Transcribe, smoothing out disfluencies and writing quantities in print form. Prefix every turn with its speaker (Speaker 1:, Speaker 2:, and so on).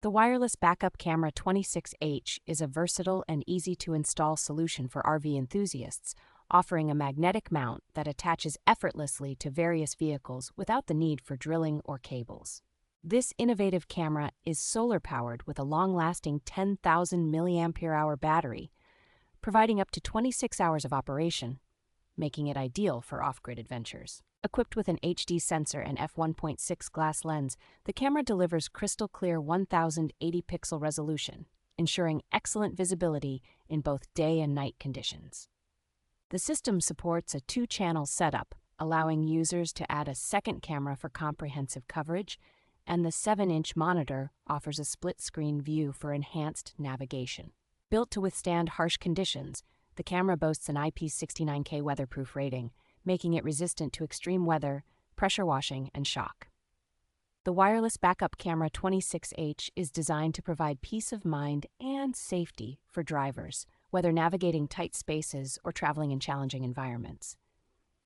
Speaker 1: The wireless backup camera 26H is a versatile and easy-to-install solution for RV enthusiasts, offering a magnetic mount that attaches effortlessly to various vehicles without the need for drilling or cables. This innovative camera is solar-powered with a long-lasting 10,000 milliampere-hour battery, providing up to 26 hours of operation, making it ideal for off-grid adventures. Equipped with an HD sensor and f1.6 glass lens, the camera delivers crystal-clear 1080-pixel resolution, ensuring excellent visibility in both day and night conditions. The system supports a 2-channel setup, allowing users to add a second camera for comprehensive coverage, and the 7-inch monitor offers a split-screen view for enhanced navigation. Built to withstand harsh conditions, the camera boasts an IP69K weatherproof rating, making it resistant to extreme weather, pressure washing, and shock. The wireless backup camera 26H is designed to provide peace of mind and safety for drivers, whether navigating tight spaces or traveling in challenging environments.